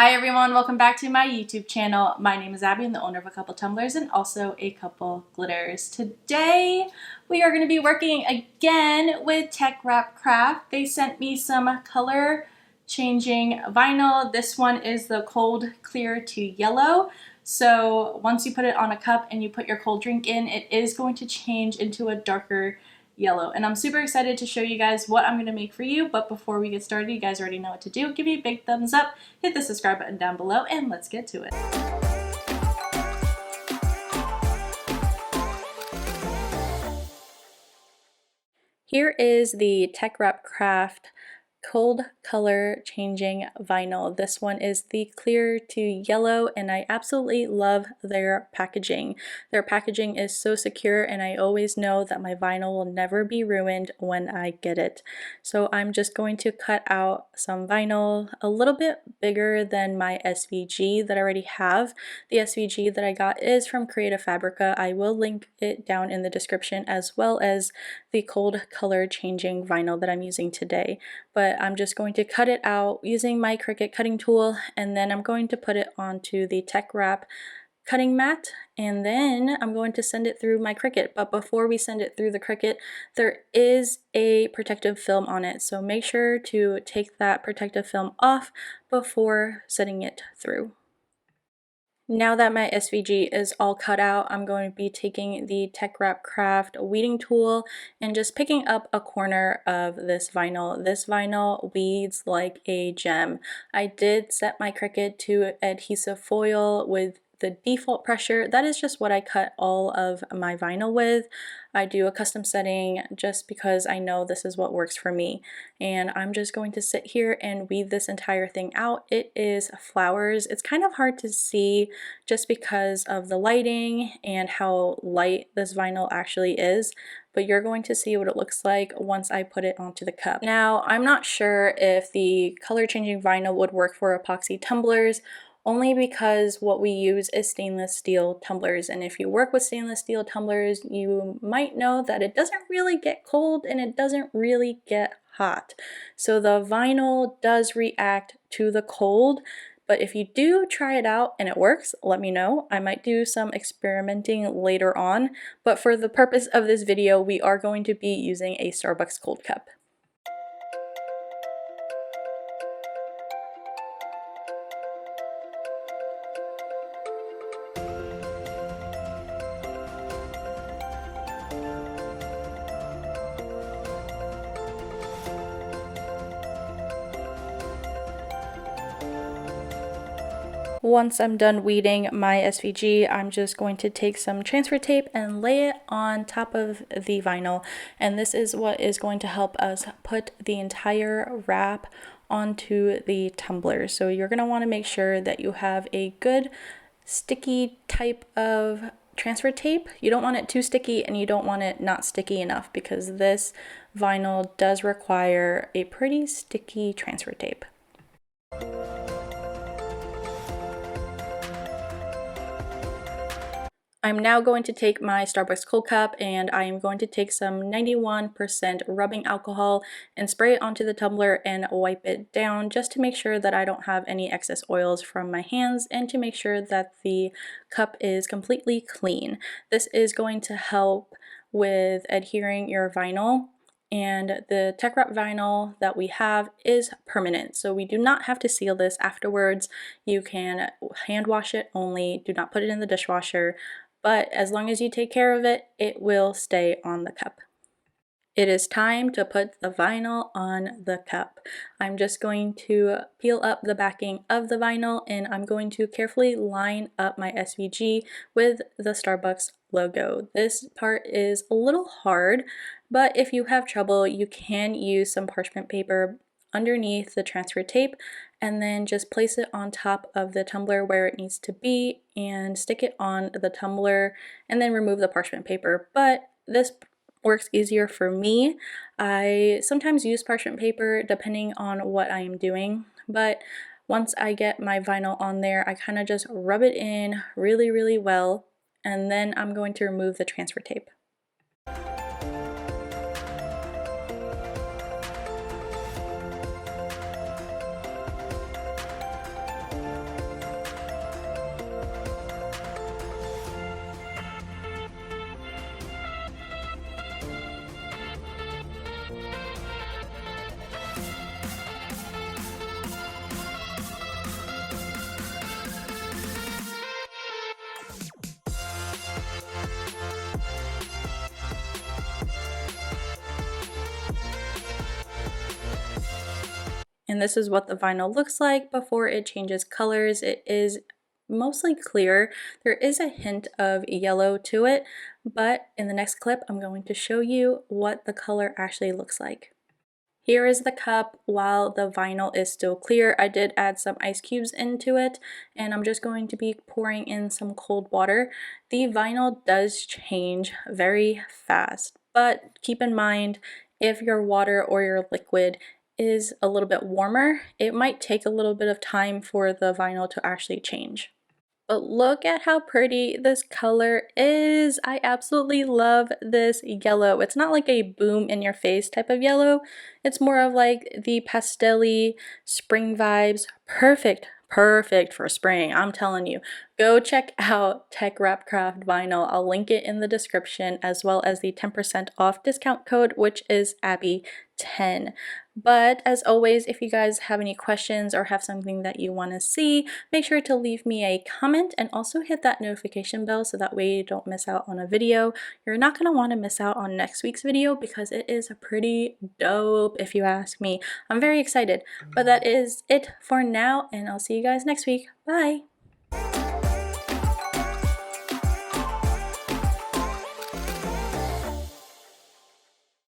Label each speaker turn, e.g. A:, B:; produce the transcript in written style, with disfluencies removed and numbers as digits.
A: Hi everyone, welcome back to my YouTube channel. My name is Abby. I'm the owner of A Couple Tumblers and also A Couple Glitters. Today we are going to be working again with Tik Craft. They sent me some color changing vinyl. This one is the cold clear to yellow. So once you put it on a cup and you put your cold drink in, it is going to change into a darker yellow. And I'm super excited to show you guys what I'm going to make for you. But before we get started, you guys already know what to do. Give me a big thumbs up, hit the subscribe button down below, and let's get to it. Here is the Tik Craft cold color changing vinyl. This one is the clear to yellow and I absolutely love their packaging. Their packaging is so secure and I always know that my vinyl will never be ruined when I get it. So I'm just going to cut out some vinyl a little bit bigger than my SVG that I already have. The SVG that I got is from Creative Fabrica. I will link it down in the description as well as the cold color changing vinyl that I'm using today. But I'm just going to cut it out using my Cricut cutting tool, and then I'm going to put it onto the Tik cutting mat, and then I'm going to send it through my Cricut. But before we send it through the Cricut, there is a protective film on it, so make sure to take that protective film off before sending it through. Now that my SVG is all cut out, I'm going to be taking the Tik Craft weeding tool and just picking up a corner of this vinyl. This vinyl weeds like a gem. I did set my Cricut to adhesive foil with the default pressure. That is just what I cut all of my vinyl with. I do a custom setting just because I know this is what works for me. And I'm just going to sit here and weed this entire thing out. It is flowers. It's kind of hard to see just because of the lighting and how light this vinyl actually is, but you're going to see what it looks like once I put it onto the cup. Now, I'm not sure if the color changing vinyl would work for epoxy tumblers, only because what we use is stainless steel tumblers, and if you work with stainless steel tumblers, you might know that it doesn't really get cold and it doesn't really get hot. So the vinyl does react to the cold, but if you do try it out and it works, let me know. I might do some experimenting later on, but for the purpose of this video, we are going to be using a Starbucks cold cup. Once I'm done weeding my SVG, I'm just going to take some transfer tape and lay it on top of the vinyl. And this is what is going to help us put the entire wrap onto the tumbler. So you're going to want to make sure that you have a good sticky type of transfer tape. You don't want it too sticky and you don't want it not sticky enough, because this vinyl does require a pretty sticky transfer tape. I'm now going to take my Starbucks cold cup and I am going to take some 91% rubbing alcohol and spray it onto the tumbler and wipe it down just to make sure that I don't have any excess oils from my hands and to make sure that the cup is completely clean. This is going to help with adhering your vinyl. And the Tik vinyl that we have is permanent, so we do not have to seal this afterwards. You can hand wash it only, do not put it in the dishwasher, but as long as you take care of it, it will stay on the cup. It is time to put the vinyl on the cup. I'm just going to peel up the backing of the vinyl and I'm going to carefully line up my SVG with the Starbucks logo. This part is a little hard, but if you have trouble, you can use some parchment paper underneath the transfer tape and then just place it on top of the tumbler where it needs to be and stick it on the tumbler and then remove the parchment paper. But this works easier for me. I sometimes use parchment paper depending on what I am doing, but once I get my vinyl on there, I kind of just rub it in really well, and then I'm going to remove the transfer tape. And this is what the vinyl looks like before it changes colors. It is mostly clear. There is a hint of yellow to it, but in the next clip, I'm going to show you what the color actually looks like. Here is the cup while the vinyl is still clear. I did add some ice cubes into it, and I'm just going to be pouring in some cold water. The vinyl does change very fast, but keep in mind if your water or your liquid is a little bit warmer, it might take a little bit of time for the vinyl to actually change. But look at how pretty this color is. I absolutely love this yellow. It's not like a boom in your face type of yellow. It's more of like the pastel-y spring vibes. Perfect, perfect for spring. I'm telling you. Go check out Tech Wrap Craft Vinyl. I'll link it in the description as well as the 10% off discount code, which is Abby10. But as always, if you guys have any questions or have something that you want to see, make sure to leave me a comment and also hit that notification bell so that way you don't miss out on a video. You're not going to want to miss out on next week's video because it is pretty dope if you ask me. I'm very excited. But that is it for now, and I'll see you guys next week. Bye!